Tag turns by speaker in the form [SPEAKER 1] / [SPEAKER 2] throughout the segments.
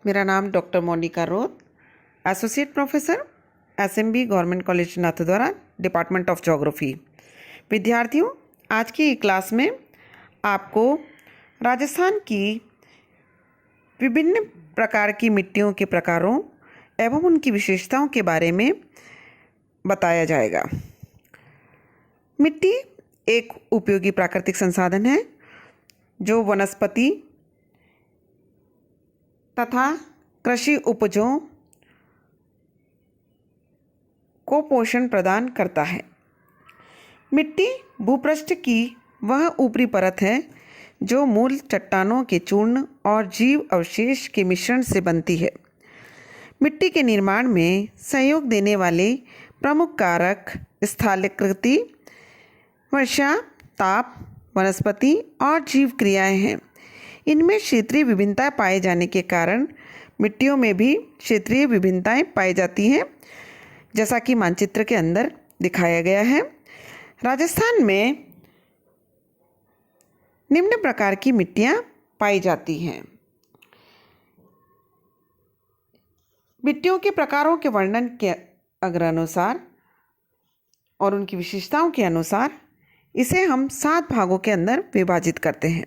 [SPEAKER 1] मेरा नाम doctor Monika Roat, associate professor SMB government college Nathdwara, department of geography. विद्यार्थियों, आज की क्लास में आपको राजस्थान की विभिन्न प्रकार की मिट्टियों के प्रकारों एवं उनकी विशेषताओं के बारे में बताया जाएगा। मिट्टी एक उपयोगी प्राकृतिक संसाधन है जो वनस्पति तथा कृषि उपजों को पोषण प्रदान करता है। मिट्टी भूपृष्ठ की वह ऊपरी परत है जो मूल चट्टानों के चूर्ण और जीव अवशेष के मिश्रण से बनती है। मिट्टी के निर्माण में सहयोग देने वाले प्रमुख कारक स्थलाकृति, वर्षा, ताप, वनस्पति और जीव क्रियाएं हैं। इनमें क्षेत्रीय विभिन्नता पाए जाने के कारण मिट्टियों में भी क्षेत्रीय विभिन्नताएं पाई जाती हैं, जैसा कि मानचित्र के अंदर दिखाया गया है। राजस्थान में निम्न प्रकार की मिट्टियां पाई जाती हैं। मिट्टियों के प्रकारों के वर्णन के अनुसार और उनकी विशेषताओं के अनुसार इसे हम 7 भागों के अंदर विभाजित करते हैं।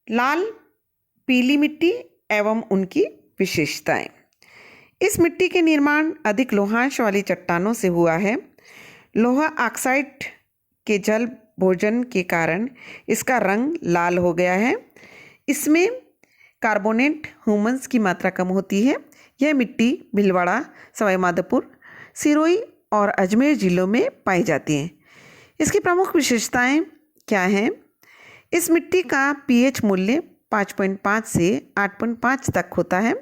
[SPEAKER 1] लाल, पीली मिट्टी एवं उनकी विशेषताएं। इस मिट्टी के निर्माण अधिक लोहांश वाली चट्टानों से हुआ है। लोहा ऑक्साइड के जल भोजन के कारण इसका रंग लाल हो गया है। इसमें कार्बोनेट ह्यूमस की मात्रा कम होती है। यह मिट्टी भीलवाड़ा, सवाई माधोपुर, सिरोही और अजमेर जिलों में पाई जाती है। इसकी प्रमुख विशेषताएं क्या हैं? इस मिट्टी का पीएच मूल्य 5.5 से 8.5 तक होता है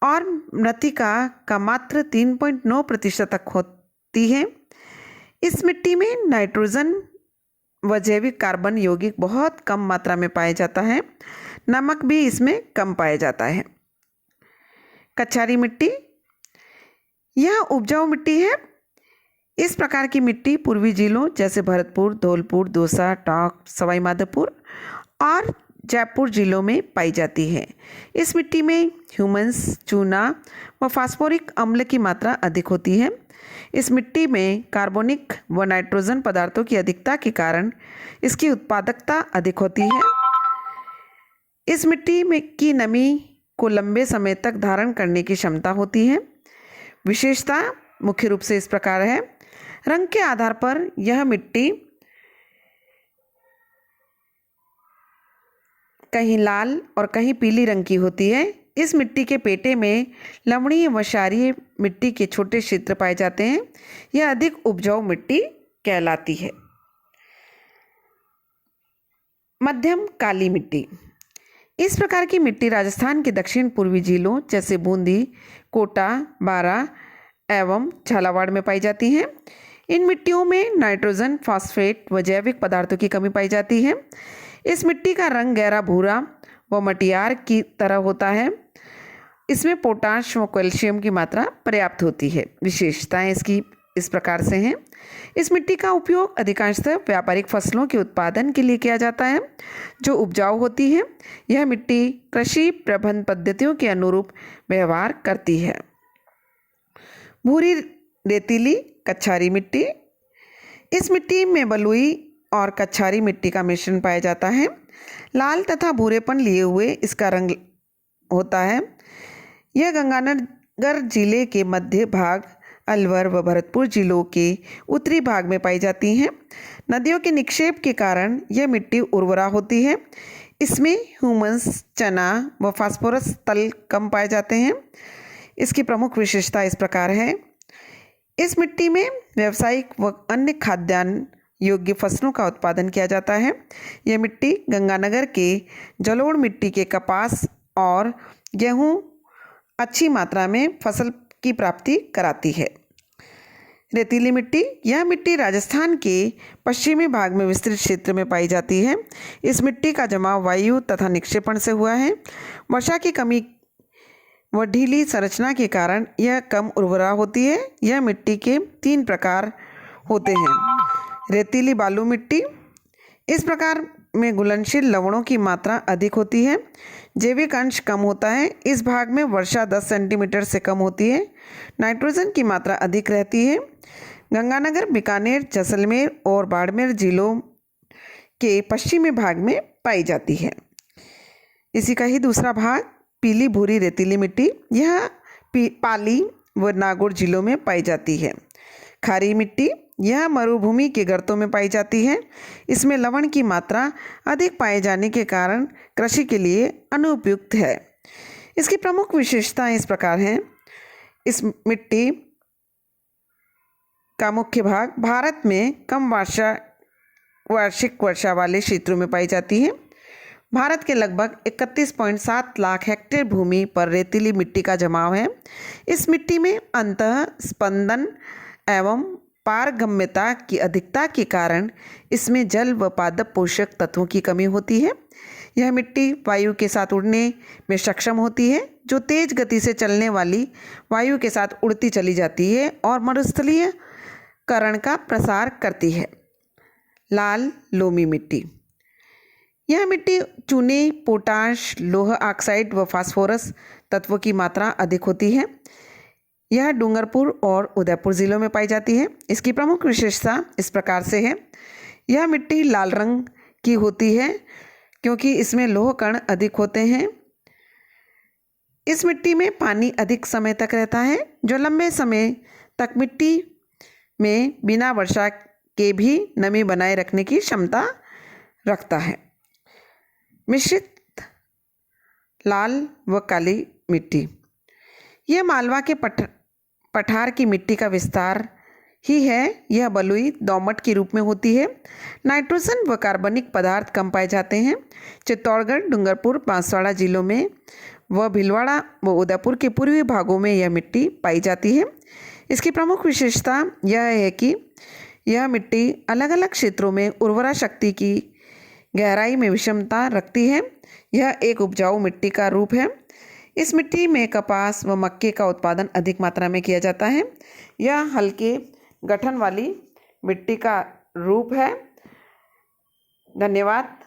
[SPEAKER 1] और मृत्तिका का मात्र 3.9% तक होती है। इस मिट्टी में नाइट्रोजन व जैविक कार्बन यौगिक बहुत कम मात्रा में पाया जाता है। नमक भी इसमें कम पाया जाता है। कछारी मिट्टी, यह उपजाऊ मिट्टी है। इस प्रकार की मिट्टी पूर्वी जिलों जैसे भरतपुर, धौलपुर, दौसा, टोंक, सवाई माधोपुर और जयपुर जिलों में पाई जाती है। इस मिट्टी में ह्यूमस, चूना व फास्फोरिक अम्ल की मात्रा अधिक होती है। इस मिट्टी में कार्बोनिक व नाइट्रोजन पदार्थों की अधिकता के कारण इसकी उत्पादकता अधिक होती है। इस मिट्टी में की नमी को लंबे समय तक धारण करने की क्षमता होती है। विशेषता मुख्य रूप से इस प्रकार है। रंग के आधार पर यह मिट्टी कहीं लाल और कहीं पीली रंग की होती है। इस मिट्टी के पेटे में लवणीय व क्षारीय मिट्टी के छोटे क्षेत्र पाए जाते हैं। यह अधिक उपजाऊ मिट्टी कहलाती है। मध्यम काली मिट्टी, इस प्रकार की मिट्टी राजस्थान के दक्षिण पूर्वी जिलों जैसे बूंदी, कोटा, बारा एवं झालावाड़ में पाई जाती हैं। इन मिट्टियों में नाइट्रोजन, फास्फेट व जैविक पदार्थों की कमी पाई जाती है। इस मिट्टी का रंग गहरा भूरा व मटियार की तरह होता है। इसमें पोटाश व कैल्शियम की मात्रा पर्याप्त होती है। विशेषताएं इसकी इस प्रकार से हैं। इस मिट्टी का उपयोग अधिकांशतः व्यापारिक फसलों के उत्पादन के लिए किया जाता है जो उपजाऊ होती है। यह मिट्टी कृषि प्रबंधन पद्धतियों के अनुरूप व्यवहार करती है। भूरी रेतीली कछारी मिट्टी, इस मिट्टी में बलुई और कछारी मिट्टी का मिश्रण पाया जाता है। लाल तथा भूरेपन लिए हुए इसका रंग होता है। यह गंगानगर जिले के मध्य भाग, अलवर व भरतपुर जिलों के उत्तरी भाग में पाई जाती हैं। नदियों के निक्षेप के कारण यह मिट्टी उर्वरा होती है। इसमें ह्यूमस, चना व फास्फोरस तल कम पाए जाते हैं। इसकी प्रमुख विशेषता इस प्रकार है। इस मिट्टी में व्यावसायिक व अन्य खाद्यान्न योग्य फसलों का उत्पादन किया जाता है। यह मिट्टी गंगानगर के जलोढ़ मिट्टी के कपास और गेहूं अच्छी मात्रा में फसल की प्राप्ति कराती है। रेतीली मिट्टी, यह मिट्टी राजस्थान के पश्चिमी भाग में विस्तृत क्षेत्र में पाई जाती है। इस मिट्टी का जमाव वायु तथा निक्षेपण से हुआ है। वर्षा की कमी व ढीली संरचना के कारण यह कम उर्वरा होती है। यह मिट्टी के 3 प्रकार होते हैं। रेतीली बालू मिट्टी, इस प्रकार में घुलनशील लवणों की मात्रा अधिक होती है। जैविक अंश कम होता है। इस भाग में वर्षा 10 सेंटीमीटर से कम होती है। नाइट्रोजन की मात्रा अधिक रहती है। गंगानगर, बीकानेर, जैसलमेर और बाड़मेर जिलों के पश्चिमी भाग में पाई जाती है। इसी का ही दूसरा भाग पीली भूरी रेतीली मिट्टी, यह पाली व नागौर जिलों में पाई जाती है। खारी मिट्टी, यह मरुभूमि के गर्तों में पाई जाती है। इसमें लवण की मात्रा अधिक पाए जाने के कारण कृषि के लिए अनुपयुक्त है। इसकी प्रमुख विशेषताएं इस प्रकार हैं। इस मिट्टी का मुख्य भाग भारत में कम वार्षिक वर्षा वाले क्षेत्रों में पाई जाती है। भारत के लगभग 31.7 लाख हेक्टेयर भूमि पर रेतीली मिट्टी का जमाव है। इस मिट्टी में अंतः स्पंदन एवं पारगम्यता की अधिकता के कारण इसमें जल व पादप पोषक तत्वों की कमी होती है। यह मिट्टी वायु के साथ उड़ने में सक्षम होती है, जो तेज गति से चलने वाली वायु के साथ उड़ती चली जाती है और मरुस्थलीय करण का प्रसार करती है। लाल लोमी मिट्टी, यह मिट्टी चूने, पोटाश, लोह ऑक्साइड व फास्फोरस तत्वों की मात्रा अधिक होती है। यह डूंगरपुर और उदयपुर जिलों में पाई जाती है। इसकी प्रमुख विशेषता इस प्रकार से है। यह मिट्टी लाल रंग की होती है क्योंकि इसमें लोह कण अधिक होते हैं। इस मिट्टी में पानी अधिक समय तक रहता है, जो लंबे समय तक मिट्टी में बिना वर्षा के भी नमी बनाए रखने की क्षमता रखता है। मिश्रित लाल व काली मिट्टी, यह मालवा के पठार की मिट्टी का विस्तार ही है। यह बलुई दोमट के रूप में होती है। नाइट्रोजन व कार्बनिक पदार्थ कम पाए जाते हैं। चित्तौड़गढ़, डूंगरपुर, बांसवाड़ा जिलों में व भीलवाड़ा व उदयपुर के पूर्वी भागों में यह मिट्टी पाई जाती है। इसकी प्रमुख विशेषता यह है कि यह मिट्टी अलग अलग क्षेत्रों में उर्वरा शक्ति की गहराई में विषमता रखती है। यह एक उपजाऊ मिट्टी का रूप है। इस मिट्टी में कपास व मक्के का उत्पादन अधिक मात्रा में किया जाता है। यह हल्के गठन वाली मिट्टी का रूप है। धन्यवाद।